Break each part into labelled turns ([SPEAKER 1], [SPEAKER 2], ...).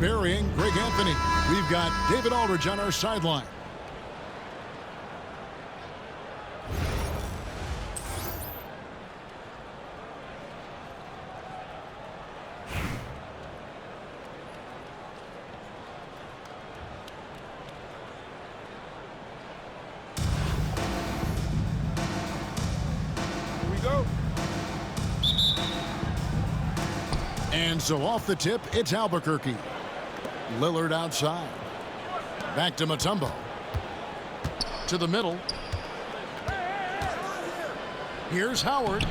[SPEAKER 1] Burying Greg Anthony. We've got David Aldridge on our sideline. And so off the tip, it's Albuquerque. Lillard outside. Back to Mutombo. To the middle. Here's Howard.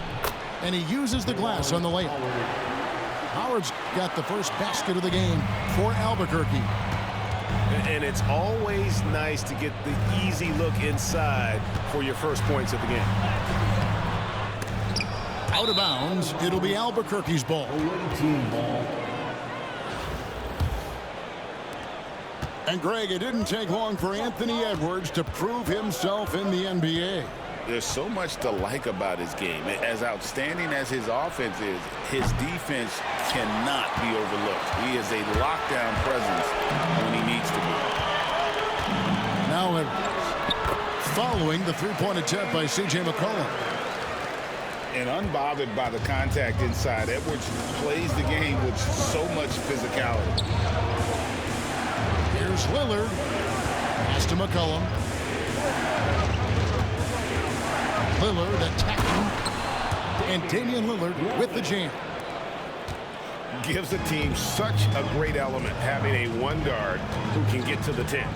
[SPEAKER 1] And he uses the glass on the layup. Howard's got the first basket of the game for Albuquerque.
[SPEAKER 2] And it's always nice to get the easy look inside for your first points of the game.
[SPEAKER 1] Out of bounds, it'll be Albuquerque's ball. And Greg, it didn't take long for Anthony Edwards to prove himself in the NBA.
[SPEAKER 3] There's so much to like about his game. As outstanding as his offense is, his defense cannot be overlooked. He is a lockdown presence when he needs to be.
[SPEAKER 1] Now Edwards, following the three-point attempt by C.J. McCollum.
[SPEAKER 3] And unbothered by the contact inside, Edwards plays the game with so much physicality.
[SPEAKER 1] Here's Lillard. Pass to McCollum. Lillard attacking. And Damian Lillard with the jam.
[SPEAKER 2] Gives the team such a great element, having a one guard who can get to the 10.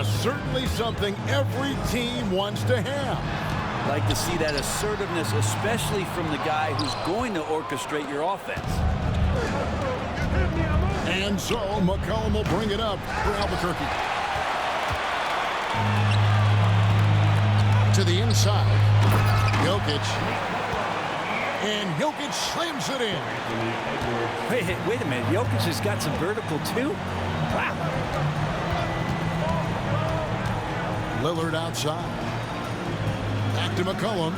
[SPEAKER 1] Certainly something every team wants to have.
[SPEAKER 4] Like to see that assertiveness, especially from the guy who's going to orchestrate your offense.
[SPEAKER 1] And so McCollum will bring it up for Albuquerque. To the inside. Jokic. And Jokic slams it in.
[SPEAKER 4] Wait a minute. Jokic has got some vertical too? Wow.
[SPEAKER 1] Lillard outside. Back to McCollum.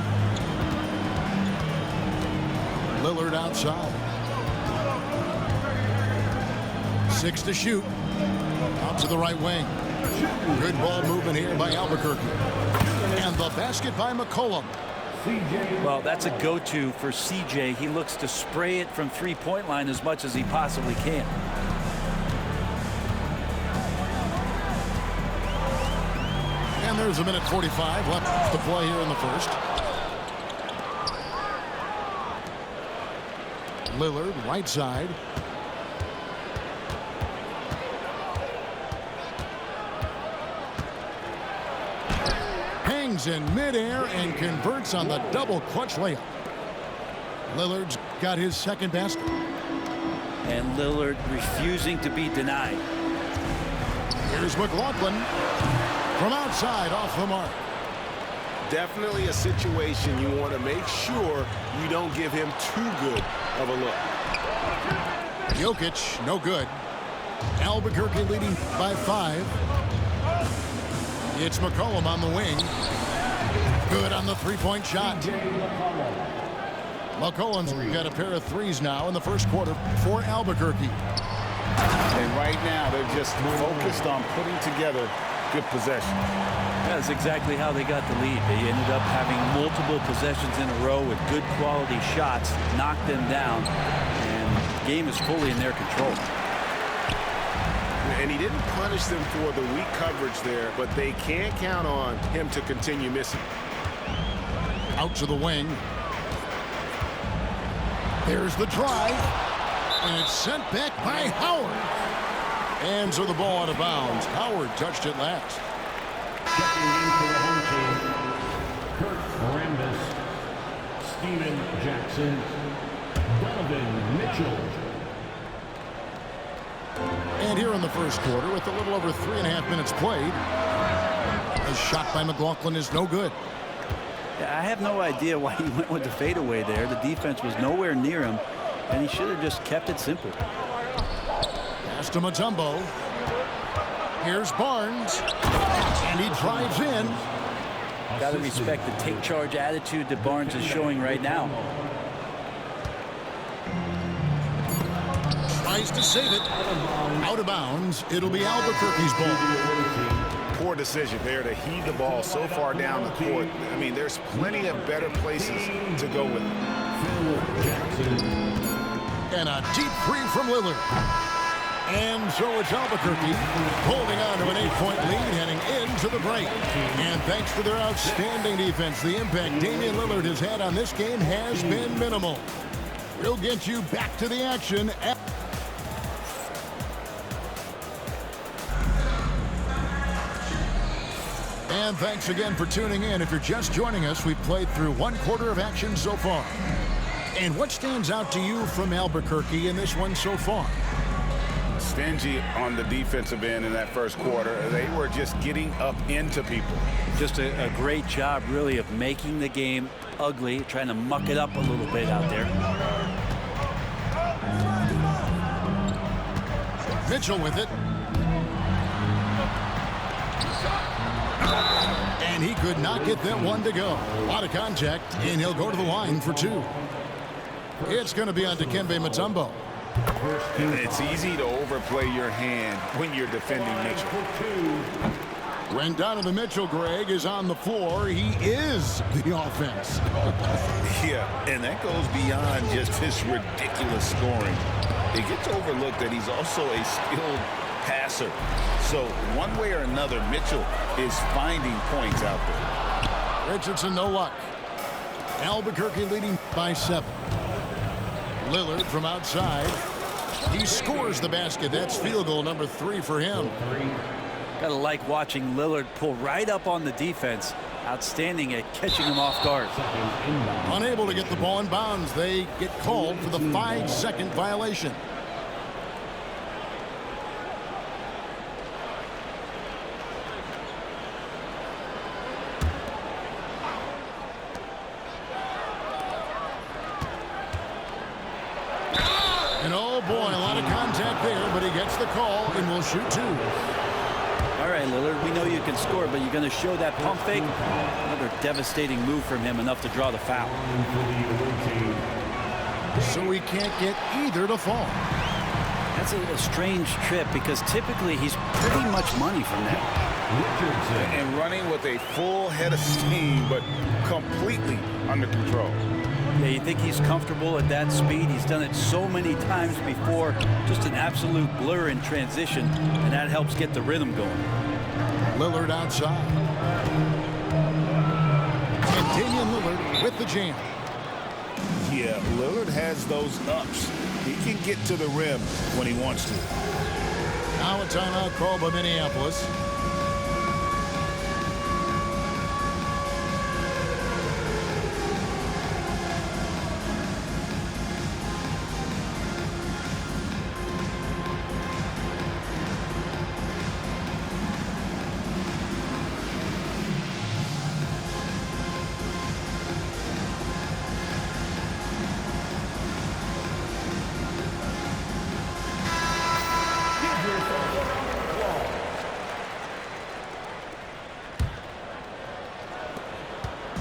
[SPEAKER 1] Lillard outside. 6 to shoot. Out to the right wing. Good ball movement here by Albuquerque. And the basket by McCollum.
[SPEAKER 4] Well, that's a go-to for CJ. He looks to spray it from three-point line as much as he possibly can.
[SPEAKER 1] And there's a minute 45 left to play here in the first. Lillard, right side. Hangs in midair and converts on the double clutch layup. Lillard's got his second basket.
[SPEAKER 4] And Lillard refusing to be denied.
[SPEAKER 1] Here's McLaughlin. From outside, off the mark.
[SPEAKER 2] Definitely a situation you want to make sure you don't give him too good of a look.
[SPEAKER 1] Jokic, no good. Albuquerque leading by 5. It's McCollum on the wing. Good on the three-point shot. McCollum's got a pair of threes now in the first quarter for Albuquerque.
[SPEAKER 3] And right now, they're just focused on putting together good possession.
[SPEAKER 4] That's exactly how they got the lead. They ended up having multiple possessions in a row with good quality shots, knocked them down, and the game is fully in their control.
[SPEAKER 2] And he didn't punish them for the weak coverage there, but they can't count on him to continue missing.
[SPEAKER 1] Out to the wing. There's the drive. And it's sent back by Howard. And so the ball out of bounds. Howard touched it last.
[SPEAKER 5] Checking in for the home team, Kurt Rambis, Steven Jackson, Donovan Mitchell.
[SPEAKER 1] And here in the first quarter, with a little over 3.5 minutes played, a shot by McLaughlin is no good.
[SPEAKER 4] I have no idea why he went with the fadeaway there. The defense was nowhere near him, and he should have just kept it simple.
[SPEAKER 1] Pass to Mutombo. Here's Barnes. And he drives in.
[SPEAKER 4] Got to respect the take charge attitude that Barnes is showing right now.
[SPEAKER 1] Tries to save it. Out of bounds. It'll be Albuquerque's ball.
[SPEAKER 3] Poor decision there to heave the ball so far down the court. I mean, there's plenty of better places to go with it.
[SPEAKER 1] And a deep three from Lillard. And so it's Albuquerque holding on to an 8-point lead heading into the break. And thanks to their outstanding defense, the impact Damian Lillard has had on this game has been minimal. We'll get you back to the action. And thanks again for tuning in. If you're just joining us, we've played through 1/4 of action so far. And what stands out to you from Albuquerque in this one so far?
[SPEAKER 3] Stingy on the defensive end in that first quarter. They were just getting up into people.
[SPEAKER 4] Just a great job, really, of making the game ugly, trying to muck it up a little bit out there.
[SPEAKER 1] Mitchell with it. And he could not get that one to go. Out of contact, and he'll go to the line for 2. It's going to be on Dikembe Mutombo.
[SPEAKER 3] It's easy to overplay your hand when you're defending Mitchell.
[SPEAKER 1] When Donovan Mitchell, Greg, is on the floor, he is the offense.
[SPEAKER 3] Yeah, and that goes beyond just his ridiculous scoring. It gets overlooked that he's also a skilled passer. So one way or another, Mitchell is finding points out there.
[SPEAKER 1] Richardson, no luck. Albuquerque leading by 7. Lillard from outside. He scores the basket. That's field goal number 3 for him.
[SPEAKER 4] Gotta like watching Lillard pull right up on the defense. Outstanding at catching him off guard.
[SPEAKER 1] Unable to get the ball in bounds. They get called for the 5-second violation. And oh boy, a lot of contact there, but he gets the call and will shoot 2.
[SPEAKER 4] All right, Lillard, we know you can score, but you're going to show that pump fake. Another devastating move from him, enough to draw the foul.
[SPEAKER 1] So he can't get either to fall.
[SPEAKER 4] That's a strange trip because typically he's pretty much money from that.
[SPEAKER 3] And running with a full head of steam, but completely under control.
[SPEAKER 4] Yeah, you think he's comfortable at that speed. He's done it so many times before. Just an absolute blur in transition, and that helps get the rhythm going.
[SPEAKER 1] Lillard outside. And Damian Lillard with the jam.
[SPEAKER 3] Yeah, Lillard has those ups. He can get to the rim when he wants to.
[SPEAKER 1] Now a timeout called by Minneapolis.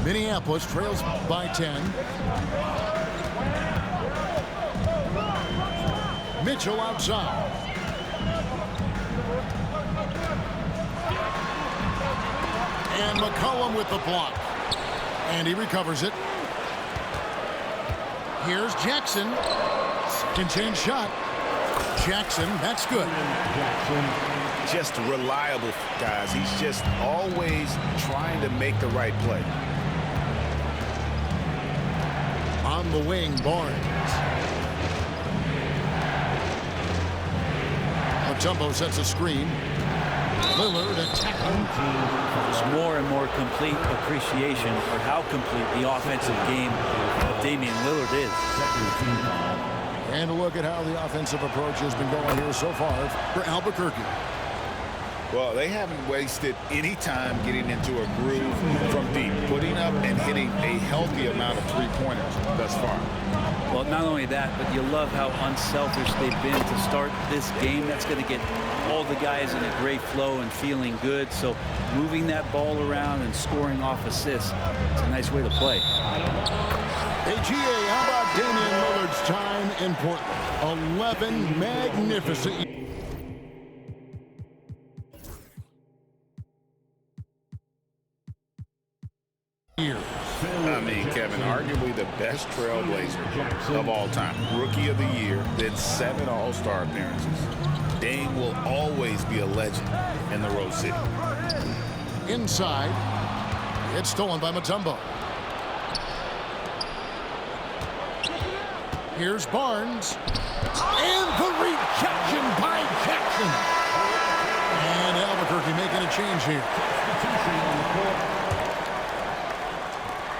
[SPEAKER 1] Minneapolis trails by 10. Mitchell outside. And McCollum with the block. And he recovers it. Here's Jackson. Can change shot. Jackson, that's good.
[SPEAKER 3] Just reliable, guys. He's just always trying to make the right play.
[SPEAKER 1] On the wing, Barnes. Mutombo sets a screen. Lillard attacking.
[SPEAKER 4] There's more and more complete appreciation for how complete the offensive game of Damian Lillard is.
[SPEAKER 1] And a look at how the offensive approach has been going here so far for Albuquerque.
[SPEAKER 3] Well, they haven't wasted any time getting into a groove from deep, putting up and hitting a healthy amount of three-pointers thus far.
[SPEAKER 4] Well, not only that, but you love how unselfish they've been to start this game. That's going to get all the guys in a great flow and feeling good. So moving that ball around and scoring off assists, it's a nice way to play.
[SPEAKER 1] Hey, GA, how about Damian Lillard Lillard's time in Portland. 11 magnificent years.
[SPEAKER 3] I mean, Kevin, arguably the best trailblazer of all time. Rookie of the year, then 7 All-Star appearances. Dame will always be a legend in the Rose City.
[SPEAKER 1] Inside, it's stolen by Mutombo. Here's Barnes. And the rejection by Jackson. And Albuquerque making a change here.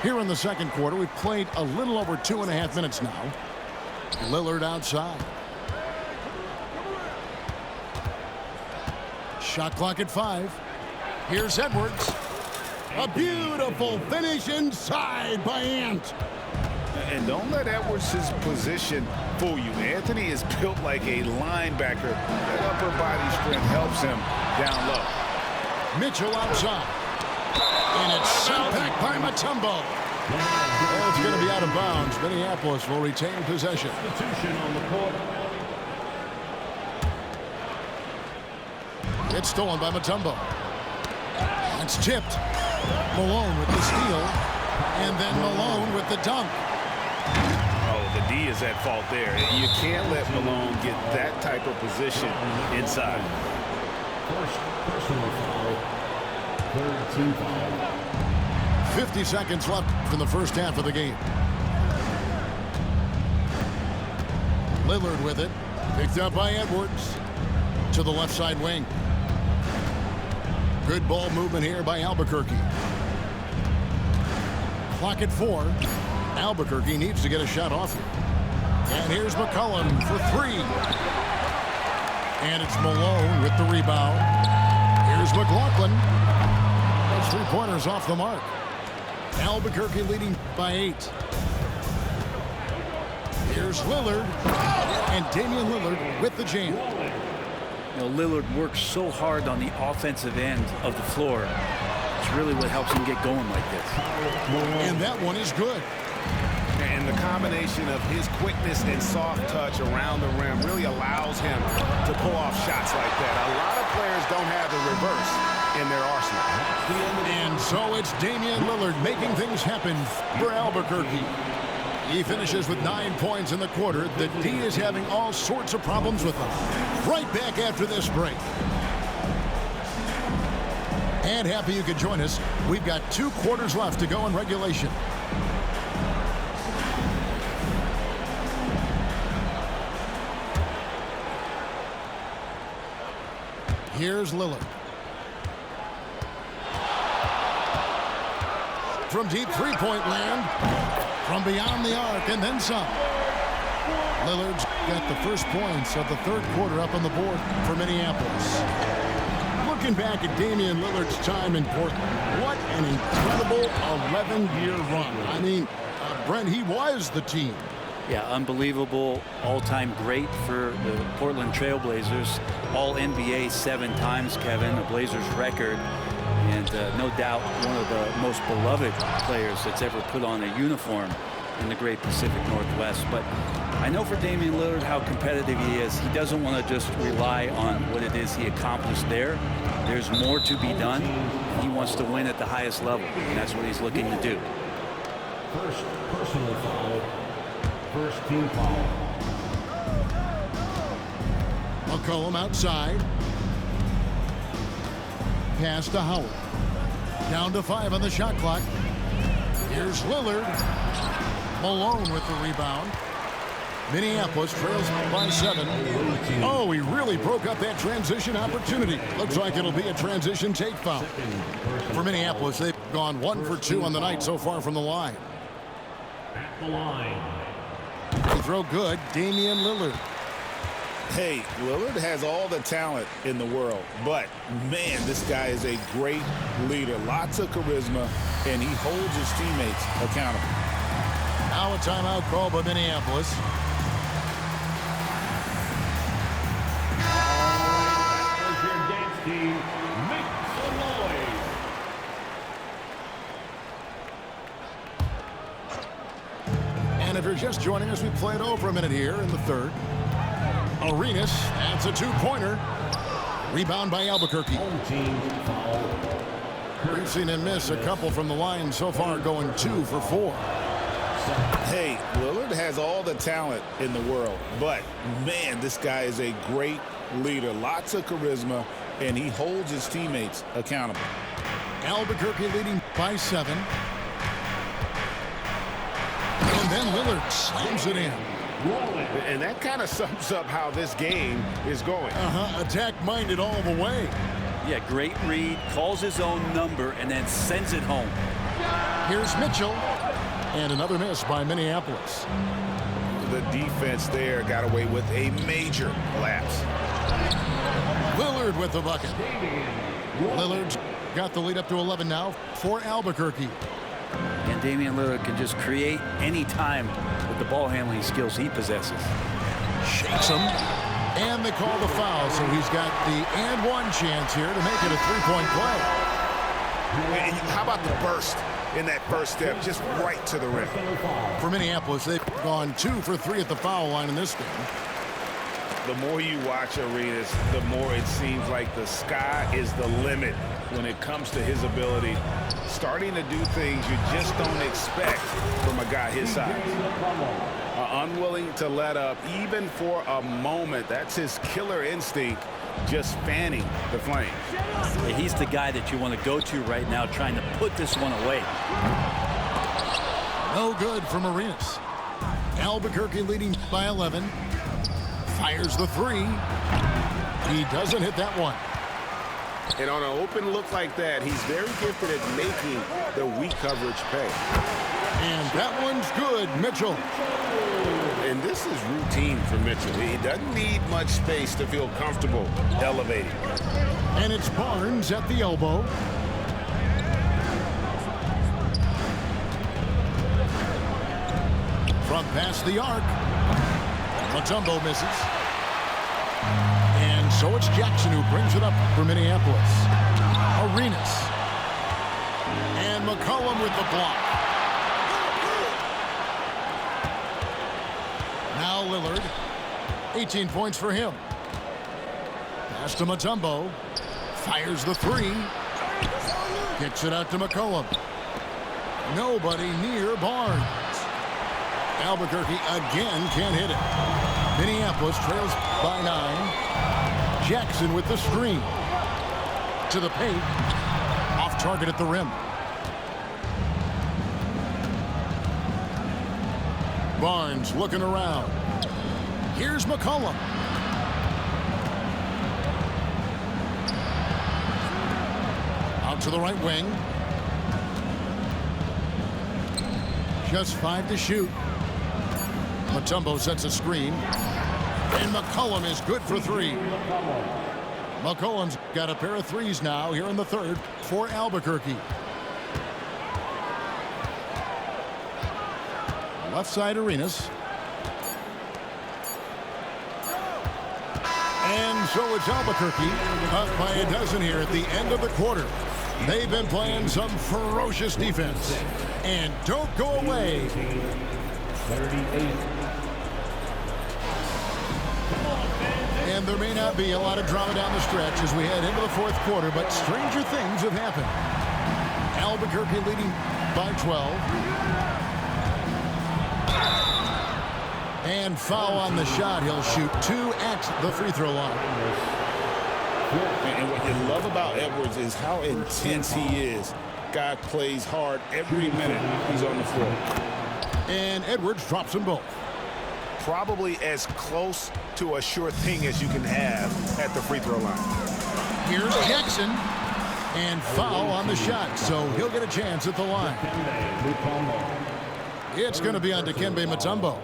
[SPEAKER 1] Here in the second quarter, we've played a little over 2.5 minutes now. Lillard outside. Shot clock at 5. Here's Edwards. A beautiful finish inside by Ant.
[SPEAKER 3] And don't let Edwards' position fool you. Anthony is built like a linebacker. That upper body strength helps him down low.
[SPEAKER 1] Mitchell outside. And it's sent back by Mutombo. Well, it's going to be out of bounds. Minneapolis will retain possession.
[SPEAKER 5] Substitution on the court.
[SPEAKER 1] It's stolen by Mutombo. It's tipped. Malone with the steal. And then Malone with the dunk.
[SPEAKER 3] Oh, the D is at fault there. You can't let Malone get that type of position inside.
[SPEAKER 5] First personal foul. Third team foul.
[SPEAKER 1] 50 seconds left in the first half of the game. Lillard with it. Picked up by Edwards. To the left side wing. Good ball movement here by Albuquerque. Clock at 4. Albuquerque needs to get a shot off here. And here's McCollum for 3. And it's Malone with the rebound. Here's McLaughlin. Those 3-pointers off the mark. Albuquerque leading by 8. Here's Lillard. And Damian Lillard with the jam.
[SPEAKER 4] You know, Lillard works so hard on the offensive end of the floor. It's really what helps him get going like this.
[SPEAKER 1] And that one is good.
[SPEAKER 2] And the combination of his quickness and soft touch around the rim really allows him to pull off shots like that. A lot of players don't have the reverse in their arsenal.
[SPEAKER 1] And so it's Damian Lillard making things happen for Albuquerque. He finishes with 9 points in the quarter. The D is having all sorts of problems with them. Right back after this break. And happy you could join us. We've got 2 quarters left to go in regulation. Here's Lillard. From deep three-point land. From beyond the arc and then some. Lillard's got the first points of the third quarter up on the board for Minneapolis. Looking back at Damian Lillard's time in Portland, what an incredible 11-year run. I mean, Brent, he was the team.
[SPEAKER 4] Yeah, unbelievable, all-time great for the Portland Trailblazers. All-NBA 7 times, Kevin, a Blazers record. And no doubt one of the most beloved players that's ever put on a uniform in the great Pacific Northwest. But I know for Damian Lillard how competitive he is. He doesn't want to just rely on what it is he accomplished there. There's more to be done. He wants to win at the highest level, and that's what he's looking to do.
[SPEAKER 5] First personal foul. First team foul.
[SPEAKER 1] McCollum outside. Pass to Howard. Down to 5 on the shot clock. Here's Lillard. Malone with the rebound. Minneapolis trails by 7. Oh, he really broke up that transition opportunity. Looks like it'll be a transition take foul. For Minneapolis, they've gone 1 for 2 on the night so far from the line.
[SPEAKER 5] At the line.
[SPEAKER 1] Free throw good. Damian Lillard.
[SPEAKER 3] Hey, Lillard has all the talent in the world, but man, this guy is a great leader. Lots of charisma, and he holds his teammates accountable.
[SPEAKER 1] Now a timeout call by Minneapolis.
[SPEAKER 5] There's your dance team. Make some noise.
[SPEAKER 1] if you're just joining us, we played over a minute here in the third. Arenas, that's a two-pointer. Rebound by Albuquerque. We've seen him miss a couple from the line so far, going 2 for 4.
[SPEAKER 3] Hey, Lillard has all the talent in the world, but, man, this guy is a great leader. Lots of charisma, and he holds his teammates accountable.
[SPEAKER 1] Albuquerque leading by 7. And then Lillard slams it in.
[SPEAKER 2] And that kind of sums up how this game is going.
[SPEAKER 1] Attack-minded all the way.
[SPEAKER 4] Yeah, great read, calls his own number, and then sends it home.
[SPEAKER 1] Here's Mitchell. And another miss by Minneapolis.
[SPEAKER 3] The defense there got away with a major lapse.
[SPEAKER 1] Lillard with the bucket. Lillard's got the lead up to 11 now for Albuquerque.
[SPEAKER 4] And Damian Lillard can just create any time with the ball handling skills he possesses.
[SPEAKER 1] Shakes him. And they call the foul, so he's got the and one chance here to make it a three-point play.
[SPEAKER 2] And how about the burst in that first step, just right to the rim?
[SPEAKER 1] For Minneapolis, they've gone 2 for 3 at the foul line in this game.
[SPEAKER 3] The more you watch Arenas, the more it seems like the sky is the limit when it comes to his ability. Starting to do things you just don't expect from a guy his size. Unwilling to let up even for a moment. That's his killer instinct, just fanning the flame.
[SPEAKER 4] Yeah, he's the guy that you want to go to right now, trying to put this one away.
[SPEAKER 1] No good from Arenas. Albuquerque leading by 11. Fires the 3. He doesn't hit that one.
[SPEAKER 2] And on an open look like that, he's very gifted at making the weak coverage pay.
[SPEAKER 1] And that one's good, Mitchell.
[SPEAKER 3] And this is routine for Mitchell. He doesn't need much space to feel comfortable elevating.
[SPEAKER 1] And it's Barnes at the elbow. From past the arc. Mutombo misses. And so it's Jackson who brings it up for Minneapolis. Arenas. And McCollum with the block. Now Lillard. 18 points for him. Pass to Mutombo. Fires the 3. Kicks it out to McCollum. Nobody near Barnes. Albuquerque again can't hit it. Minneapolis trails by 9. Jackson with the screen. To the paint. Off target at the rim. Barnes looking around. Here's McCollum. Out to the right wing. Just 5 to shoot. Mutombo sets a screen. And McCollum is good for 3. McCollum's got a pair of 3s now here in the third for Albuquerque. Left side Arenas. And so it's Albuquerque up by a dozen here at the end of the quarter. They've been playing some ferocious defense. And don't go away.
[SPEAKER 5] 38.
[SPEAKER 1] And there may not be a lot of drama down the stretch as we head into the fourth quarter, but stranger things have happened. Albuquerque leading by 12. And foul on the shot. He'll shoot 2 at the free throw line.
[SPEAKER 3] And what you love about Edwards is how intense he is. Guy plays hard every minute he's on the floor.
[SPEAKER 1] And Edwards drops them both.
[SPEAKER 2] Probably as close to a sure thing as you can have at the free throw line.
[SPEAKER 1] Here's Jackson. And foul on the shot, so he'll get a chance at the line. It's going to be on Dikembe Mutombo.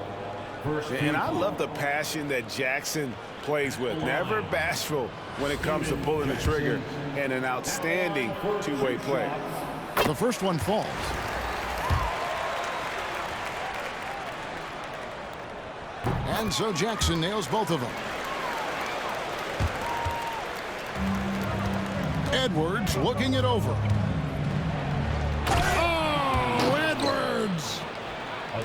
[SPEAKER 2] And I love the passion that Jackson plays with. Never bashful when it comes to pulling the trigger, and an outstanding two-way play.
[SPEAKER 1] The first one falls. And so Jackson nails both of them. Edwards looking it over. Oh, Edwards!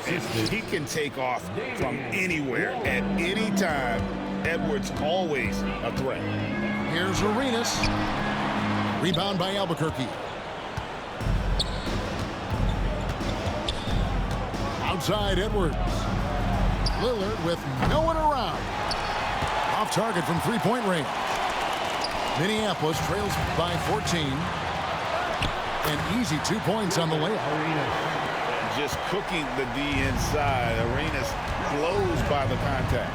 [SPEAKER 2] And he can take off from anywhere at any time. Edwards always a threat.
[SPEAKER 1] Here's Arenas. Rebound by Albuquerque. Outside Edwards. Lillard with no one around. Off target from three-point range. Minneapolis trails by 14. An easy 2 points on the layup.
[SPEAKER 2] Just cooking the D inside. Arenas blows by the contact.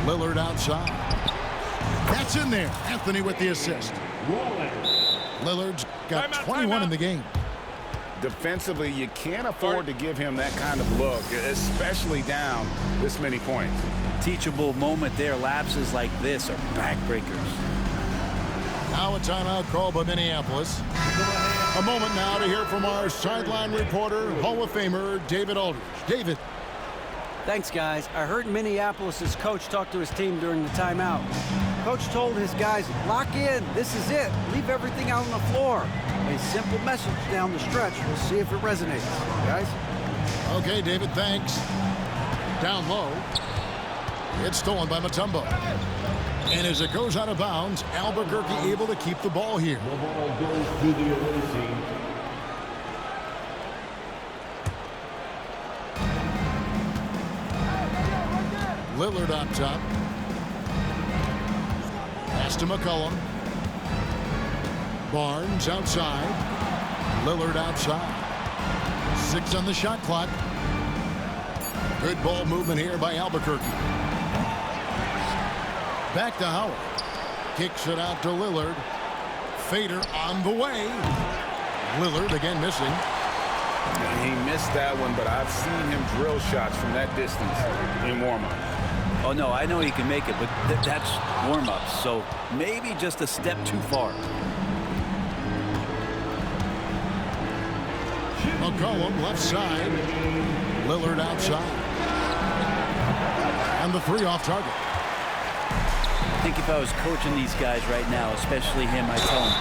[SPEAKER 1] Lillard outside. That's in there. Anthony with the assist. Lillard's got 21 in the game.
[SPEAKER 2] Defensively, you can't afford to give him that kind of look, especially down this many points.
[SPEAKER 4] Teachable moment there. Lapses like this are backbreakers.
[SPEAKER 1] Now a timeout call by Minneapolis. A moment now to hear from our sideline reporter, Hall of Famer David Aldridge. David.
[SPEAKER 6] Thanks, guys. I heard Minneapolis' coach talk to his team during the timeout. Coach told his guys, lock in. This is it. Leave everything out on the floor. A simple message down the stretch. We'll see if it resonates, guys.
[SPEAKER 1] Okay, David, thanks. Down low. It's stolen by Mutombo. And as it goes out of bounds, Albuquerque able to keep the ball here.
[SPEAKER 5] The ball goes to the away team.
[SPEAKER 1] Lillard on top. Pass to McCollum. Barnes outside. Lillard outside. 6 on the shot clock. Good ball movement here by Albuquerque. Back to Howard. Kicks it out to Lillard. Fader on the way. Lillard again missing.
[SPEAKER 2] He missed that one, but I've seen him drill shots from that distance in warm-up.
[SPEAKER 4] Oh, no, I know he can make it, but that's warm-ups, so maybe just a step too far.
[SPEAKER 1] McCollum left side. Lillard outside. And the 3 off target.
[SPEAKER 4] I think if I was coaching these guys right now, especially him, I'd tell him,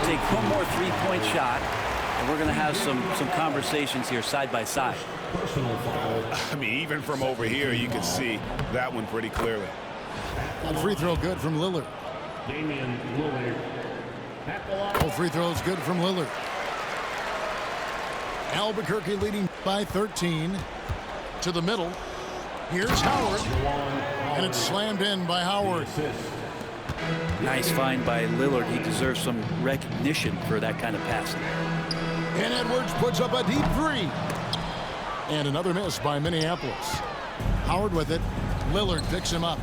[SPEAKER 4] take one more three-point shot, and we're going to have some conversations here side by side.
[SPEAKER 5] Personal foul.
[SPEAKER 2] I mean, even from over here, you can see that one pretty clearly.
[SPEAKER 1] And free throw good from Lillard.
[SPEAKER 5] Damian Lillard. At the line.
[SPEAKER 1] Full free throw is good from Lillard. Albuquerque leading by 13. To the middle. Here's Howard. And it's slammed in by Howard.
[SPEAKER 4] Nice find by Lillard. He deserves some recognition for that kind of passing.
[SPEAKER 1] And Edwards puts up a deep 3. And another miss by Minneapolis. Howard with it. Lillard picks him up.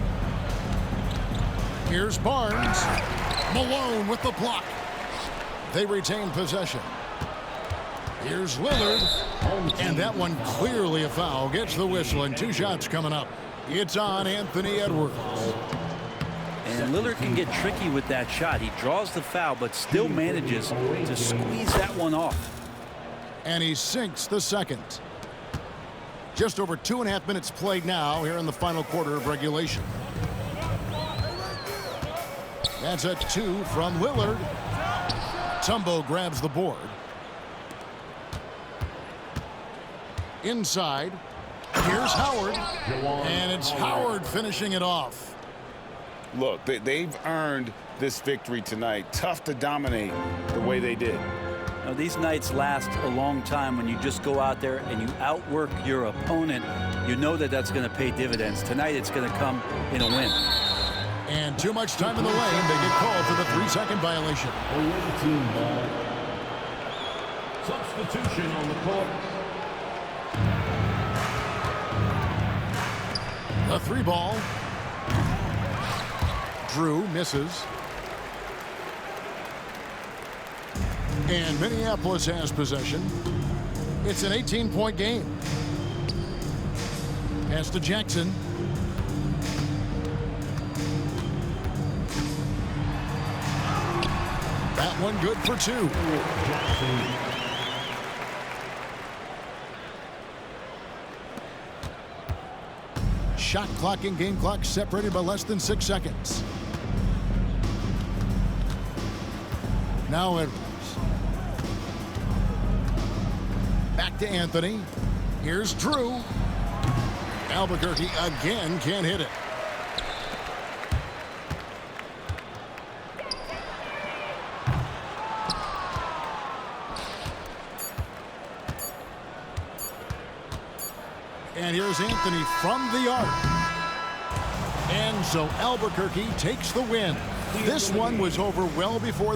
[SPEAKER 1] Here's Barnes. Malone with the block. They retain possession. Here's Lillard. And that one clearly a foul. Gets the whistle and 2 shots coming up. It's on Anthony Edwards.
[SPEAKER 4] And Lillard can get tricky with that shot. He draws the foul, but still manages to squeeze that one off.
[SPEAKER 1] And he sinks the second. Just over 2.5 minutes played now here in the final quarter of regulation. That's a 2 from Lillard. Mutombo grabs the board. Inside. Here's Howard. And it's Howard finishing it off.
[SPEAKER 2] Look, they've earned this victory tonight. Tough to dominate the way they did.
[SPEAKER 4] Now, these nights last a long time when you just go out there and you outwork your opponent. You know that that's going to pay dividends. Tonight it's going to come in a win.
[SPEAKER 1] And too much time in the lane. They get called for the 3-second violation.
[SPEAKER 5] Away team ball. Substitution on the court.
[SPEAKER 1] A 3 ball. Drew misses. And Minneapolis has possession. It's an 18-point game. Pass to Jackson. That one good for 2. Shot clock and game clock separated by less than 6 seconds. Now Edwards. Back to Anthony. Here's Drew. Albuquerque again can't hit it. And here's Anthony from the arc. And so Albuquerque takes the win. This one was over well before the